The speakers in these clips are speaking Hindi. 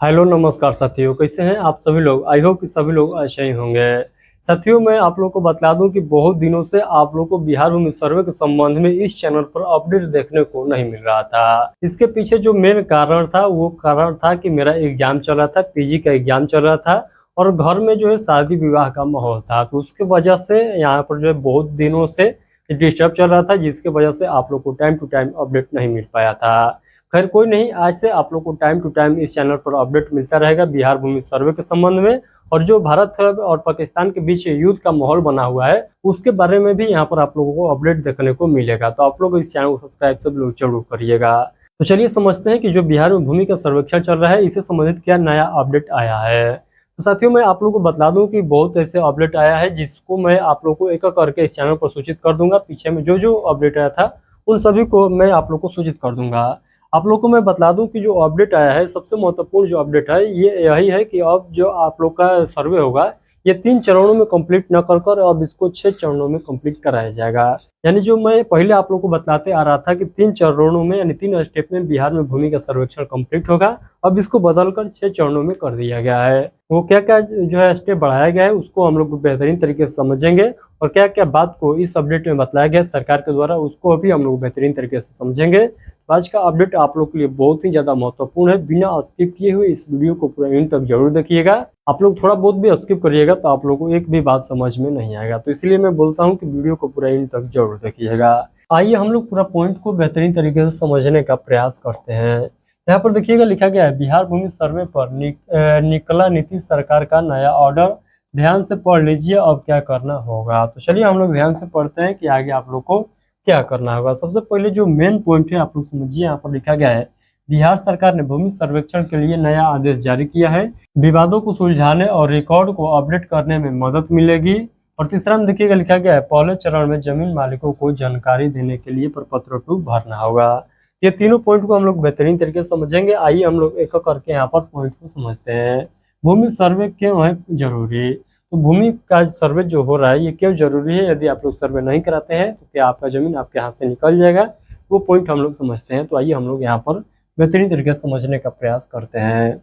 हेलो नमस्कार साथियों, कैसे हैं आप सभी लोग। आई होप कि सभी लोग अच्छे ही होंगे। साथियों, मैं आप लोगों को बता दूं कि बहुत दिनों से आप लोगों को बिहार भूमि सर्वे के संबंध में इस चैनल पर अपडेट देखने को नहीं मिल रहा था। इसके पीछे जो मेन कारण था वो कारण था कि मेरा एग्जाम चल रहा था, पीजी का एग्जाम चल रहा था और घर में जो है शादी विवाह का माहौल था, तो उसके वजह से यहाँ पर जो है बहुत दिनों से डिस्टर्ब चल रहा था, जिसके वजह से आप लोग को टाइम टू टाइम अपडेट नहीं मिल पाया था। खैर कोई नहीं, आज से आप लोग को टाइम टू टाइम इस चैनल पर अपडेट मिलता रहेगा बिहार भूमि सर्वे के संबंध में। और जो भारत और पाकिस्तान के बीच युद्ध का माहौल बना हुआ है उसके बारे में भी यहाँ पर आप लोगों को अपडेट देखने को मिलेगा, तो आप लोग इस चैनल को सब्सक्राइब सब लोग जरूर करिएगा। तो चलिए समझते हैं कि जो बिहार में भूमि का सर्वेक्षण चल रहा है इससे संबंधित क्या नया अपडेट आया है। तो साथियों, मैं आप लोगों को बता दूं कि बहुत ऐसे अपडेट आया है जिसको मैं आप लोगों को एक एक करके इस चैनल पर सूचित कर दूंगा। पीछे में जो जो अपडेट आया था उन सभी को मैं आप लोग को सूचित कर दूंगा। आप लोग को मैं बता दूं कि जो अपडेट आया है, सबसे महत्वपूर्ण जो अपडेट है ये यही है कि अब जो आप लोग का सर्वे होगा ये 3 चरणों में कंप्लीट न कर अब इसको 6 चरणों में कंप्लीट कराया जाएगा। यानी जो मैं पहले आप लोग को बताते आ रहा था कि 3 चरणों में यानी 3 स्टेप में बिहार में भूमि का सर्वेक्षण कंप्लीट होगा, अब इसको बदलकर 6 चरणों में कर दिया गया है। वो क्या क्या जो है स्टेप बढ़ाया गया है उसको हम लोग बेहतरीन तरीके से समझेंगे, और क्या क्या बात को इस अपडेट में बताया गया सरकार के द्वारा उसको भी हम लोग बेहतरीन तरीके से समझेंगे। आज का अपडेट आप लोग के लिए बहुत ही ज़्यादा महत्वपूर्ण है, बिना स्किप किए हुए इस वीडियो को पूरा एंड तक जरूर देखिएगा। आप लोग थोड़ा बहुत भी स्किप करिएगा तो आप लोग को एक भी बात समझ में नहीं आएगा, तो इसलिए मैं बोलता हूँ कि वीडियो को पूरा एंड तक जरूर देखिएगा। आइए हम लोग पूरा पॉइंट को बेहतरीन तरीके से समझने का प्रयास करते हैं। यहाँ पर देखिएगा लिखा गया है बिहार भूमि सर्वे पर निकला नीतीश सरकार का नया ऑर्डर, ध्यान से पढ़ लीजिए अब क्या करना होगा। तो चलिए हम लोग ध्यान से पढ़ते हैं कि आगे आप लोग को क्या करना होगा। सबसे पहले जो मेन पॉइंट है आप लोग समझिए, यहाँ पर लिखा गया है बिहार सरकार ने भूमि सर्वेक्षण के लिए नया आदेश जारी किया है, विवादों को सुलझाने और रिकॉर्ड को अपडेट करने में मदद मिलेगी। और तीसरा में देखिएगा लिखा गया है पहले चरण में जमीन मालिकों को जानकारी देने के लिए प्रपत्र 2 भरना होगा। ये तीनों पॉइंट को हम लोग बेहतरीन तरीके से समझेंगे। आइए हम लोग एक एक करके यहाँ पर पॉइंट को समझते हैं। भूमि सर्वे क्यों है जरूरी, तो भूमि का सर्वे जो हो रहा है ये क्यों जरूरी है। यदि आप लोग सर्वे नहीं कराते हैं तो क्या आपका जमीन आपके हाथ से निकल जाएगा, वो पॉइंट हम लोग समझते हैं। तो आइए हम लोग यहाँ पर बेहतरीन तरीके से समझने का प्रयास करते हैं।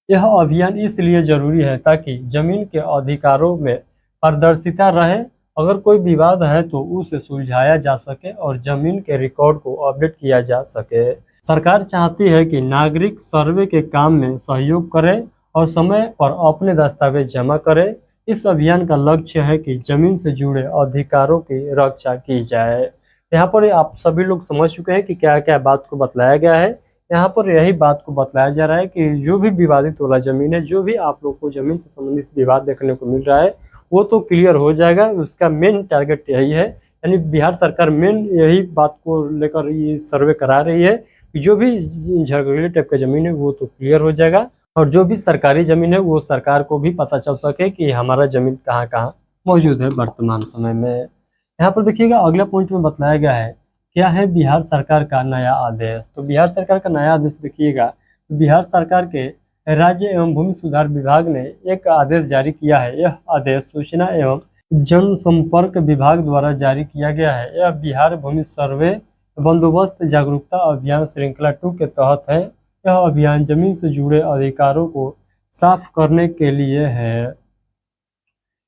यह अभियान इसलिए जरूरी है ताकि जमीन के अधिकारों में पारदर्शिता रहे, अगर कोई विवाद है तो उसे सुलझाया जा सके और जमीन के रिकॉर्ड को अपडेट किया जा सके। सरकार चाहती है कि नागरिक सर्वे के काम में सहयोग करें और समय पर अपने दस्तावेज जमा करें। इस अभियान का लक्ष्य है कि जमीन से जुड़े अधिकारों की रक्षा की जाए। यहाँ पर आप सभी लोग समझ चुके हैं कि क्या क्या बात को बतलाया गया है। यहाँ पर यही बात को बतलाया जा रहा है कि जो भी विवादित वाला जमीन है, जो भी आप लोग को जमीन से संबंधित विवाद देखने को मिल रहा है वो तो क्लियर हो जाएगा। उसका मेन टारगेट यही है, यानी बिहार सरकार मेन यही बात को लेकर ये सर्वे करा रही है कि जो भी झगड़े टाइप का जमीन है वो तो क्लियर हो जाएगा, और जो भी सरकारी जमीन है वो सरकार को भी पता चल सके कि हमारा जमीन कहाँ कहाँ मौजूद है वर्तमान समय में। यहाँ पर देखिएगा अगला पॉइंट में बताया गया है क्या है बिहार सरकार का नया आदेश। तो बिहार सरकार का नया आदेश देखिएगा, तो बिहार सरकार के राज्य एवं भूमि सुधार विभाग ने एक आदेश जारी किया है। यह आदेश सूचना एवं जनसंपर्क विभाग द्वारा जारी किया गया है। यह बिहार भूमि सर्वे बंदोबस्त जागरूकता अभियान श्रृंखला 2 के तहत है। यह अभियान जमीन से जुड़े अधिकारों को साफ करने के लिए है।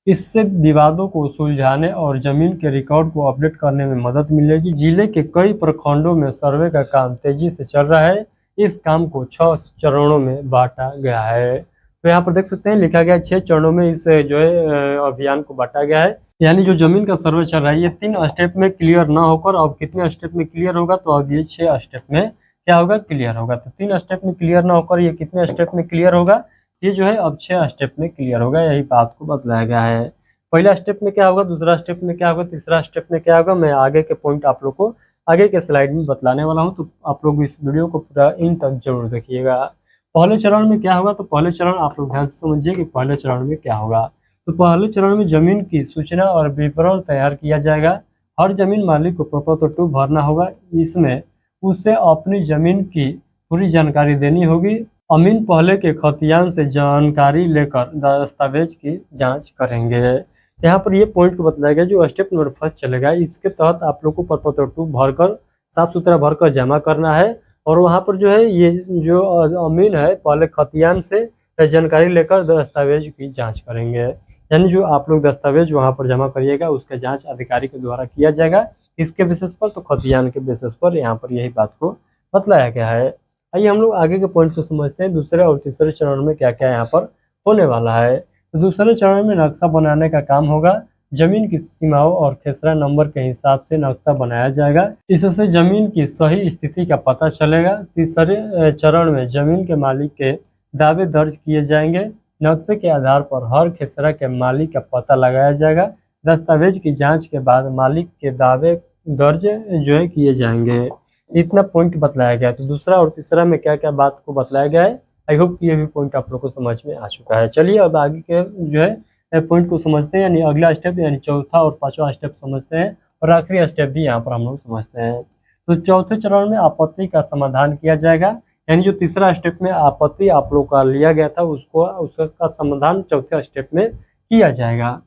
इससे विवादों को सुलझाने और जमीन के रिकॉर्ड को अपडेट करने में मदद मिलेगी। जिले के कई प्रखंडों में सर्वे का काम तेजी से चल रहा है। इस काम को 6 चरणों में बांटा गया है। तो यहाँ पर देख सकते हैं लिखा गया है 6 चरणों में इस जो है अभियान को बांटा गया है। यानी जो जमीन का सर्वे चल रहा है ये 3 स्टेप में क्लियर ना होकर अब कितने स्टेप में क्लियर होगा, तो अब ये 6 स्टेप में क्या होगा, क्लियर होगा। तो 3 स्टेप में क्लियर ना होकर ये कितने स्टेप में क्लियर होगा, ये जो है अब 6 स्टेप में क्लियर होगा। यही बात को बतलाया गया है। पहला स्टेप में क्या होगा, दूसरा स्टेप में क्या होगा, तीसरा स्टेप में क्या होगा, मैं आगे के पॉइंट आप लोग को आगे के स्लाइड में बतलाने वाला हूं, तो आप लोग इस वीडियो को पूरा इन तक जरूर देखिएगा। पहले चरण में क्या होगा, तो पहले चरण आप लोग ध्यान से समझिए कि पहले चरण में क्या होगा। तो पहले चरण में जमीन की सूचना और विवरण तैयार किया जाएगा। हर जमीन मालिक को प्रपत्र 2 भरना होगा। इसमें उसे अपनी जमीन की पूरी जानकारी देनी होगी। अमीन पहले के खतियान से जानकारी लेकर दस्तावेज की जांच करेंगे। यहाँ पर ये पॉइंट को बताया गया जो स्टेप नंबर 1 चलेगा, इसके तहत आप लोग को प्रपत्र 2 भरकर साफ सुथरा भरकर जमा करना है। और वहाँ पर जो है ये जो अमीन है पहले खतियान से जानकारी लेकर दस्तावेज की जांच करेंगे। यानी जो आप लोग दस्तावेज वहाँ पर जमा करिएगा उसका जांच अधिकारी के द्वारा किया जाएगा। इसके बेसिस पर तो खतियान के बेसिस पर यहाँ पर यही बात को बतलाया गया है। आइए हम लोग आगे के पॉइंट को समझते हैं। दूसरे और तीसरे चरण में क्या क्या यहाँ पर होने वाला है। तो दूसरे चरण में नक्शा बनाने का काम होगा। जमीन की सीमाओं और खेसरा नंबर के हिसाब से नक्शा बनाया जाएगा। इससे जमीन की सही स्थिति का पता चलेगा। तीसरे चरण में जमीन के मालिक के दावे दर्ज किए जाएंगे। नक्शे के आधार पर हर खेसरा के मालिक का पता लगाया जाएगा। दस्तावेज की जांच के बाद मालिक के दावे दर्ज जो है किए जाएंगे। इतना पॉइंट बतलाया गया। तो दूसरा और तीसरा में क्या क्या बात को बतलाया गया है। आई होप ये भी पॉइंट आप लोग को समझ में आ चुका है। चलिए अब आगे के जो है पॉइंट को समझते हैं, यानी अगला स्टेप यानी चौथा और पांचवा स्टेप समझते हैं और आखिरी स्टेप भी यहाँ पर हम लोग समझते हैं। तो चौथे चरण में आपत्ति का समाधान किया जाएगा। यानी जो तीसरा स्टेप में आपत्ति आप लोग का लिया गया था उसका समाधान चौथे स्टेप में किया जाएगा।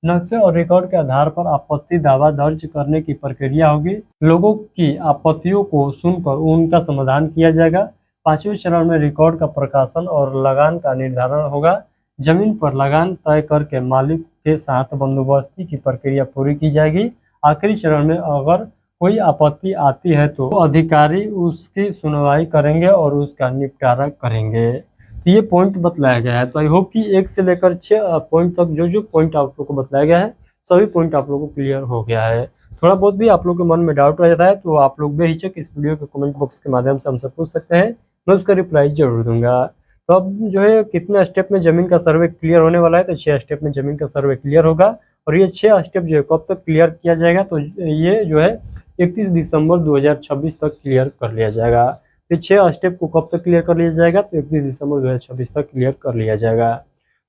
नक्शे और रिकॉर्ड के आधार पर आपत्ति दावा दर्ज करने की प्रक्रिया होगी। लोगों की आपत्तियों को सुनकर उनका समाधान किया जाएगा। पांचवें चरण में रिकॉर्ड का प्रकाशन और लगान का निर्धारण होगा। जमीन पर लगान तय करके मालिक के साथ बंदोबस्ती की प्रक्रिया पूरी की जाएगी। आखिरी चरण में अगर कोई आपत्ति आती है तो अधिकारी उसकी सुनवाई करेंगे और उसका निपटारा करेंगे। तो ये पॉइंट बतलाया गया है। तो आई होप कि 1 से लेकर 6 पॉइंट तक जो पॉइंट आप लोग को बतलाया गया है सभी पॉइंट आप लोगों को क्लियर हो गया है। थोड़ा बहुत भी आप लोग के मन में डाउट रह जाता है तो आप लोग बेहिचक इस वीडियो के कमेंट बॉक्स के माध्यम से हमसे पूछ सकते हैं, मैं उसका रिप्लाई जरूर दूंगा। तो अब जो है कितने स्टेप में जमीन का सर्वे क्लियर होने वाला है, तो 6 स्टेप में जमीन का सर्वे क्लियर होगा। और ये 6 स्टेप जो है कब तक क्लियर किया जाएगा, तो ये जो है 31 दिसंबर 2026 तक क्लियर कर लिया जाएगा। तो 6 स्टेप को कब तक क्लियर कर लिया जाएगा, तो 31 दिसंबर 2026 तक क्लियर कर लिया जाएगा।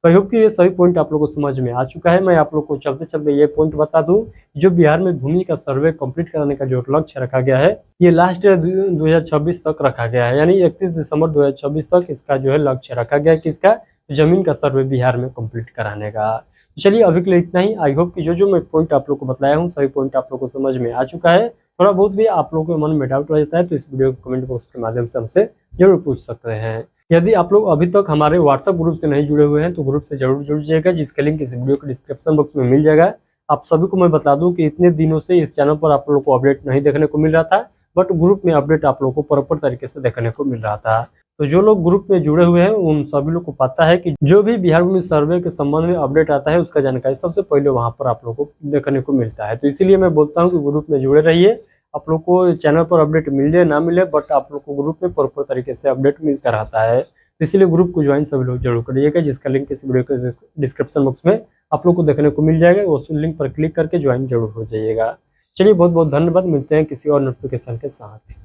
तो आई होप कि ये सभी पॉइंट आप लोगों को समझ में आ चुका है। मैं आप लोग को चलते चलते ये पॉइंट बता दूं, जो बिहार में भूमि का सर्वे कंप्लीट कराने का जो लक्ष्य रखा गया है ये लास्ट 2026 तक रखा गया है। यानी 31 दिसंबर 2026 तक इसका जो है लक्ष्य रखा गया है किसका, जमीन का सर्वे बिहार में कंप्लीट कराने का। चलिए अभी के लिए इतना ही। आई होप कि जो मैं पॉइंट आप लोग को बताया हूँ सभी पॉइंट आप लोग को समझ में आ चुका है। थोड़ा बहुत भी आप लोगों के मन में डाउट रह जाता है तो इस वीडियो को कमेंट बॉक्स के माध्यम से हमसे जरूर पूछ सकते हैं। यदि आप लोग अभी तक हमारे व्हाट्सएप ग्रुप से नहीं जुड़े हुए हैं तो ग्रुप से जरूर जुड़ जाइएगा, जिसका लिंक इस वीडियो के डिस्क्रिप्शन बॉक्स में मिल जाएगा। आप सभी को मैं बता दूं कि इतने दिनों से इस चैनल पर आप लोगों को अपडेट नहीं देखने को मिल रहा था, बट ग्रुप में अपडेट आप लोगों को प्रॉपर तरीके से देखने को मिल रहा था। तो जो लोग ग्रुप में जुड़े हुए हैं उन सभी लोग को पता है कि जो भी बिहार भूमि सर्वे के संबंध में अपडेट आता है उसका जानकारी सबसे पहले वहां पर आप लोगों को देखने को मिलता है। तो इसीलिए मैं बोलता हूँ कि ग्रुप में जुड़े रहिए। आप लोग को चैनल पर अपडेट मिले ना मिले, बट आप लोग को ग्रुप में प्रॉपर तरीके से अपडेट मिलता रहता है। तो इसीलिए ग्रुप को ज्वाइन सभी लोग जरूर करिएगा, जिसका लिंक इस वीडियो के डिस्क्रिप्शन बॉक्स में आप लोग को देखने को मिल जाएगा। उस लिंक पर क्लिक करके ज्वाइन जरूर हो जाइएगा। चलिए बहुत बहुत धन्यवाद, मिलते हैं किसी और नोटिफिकेशन के साथ।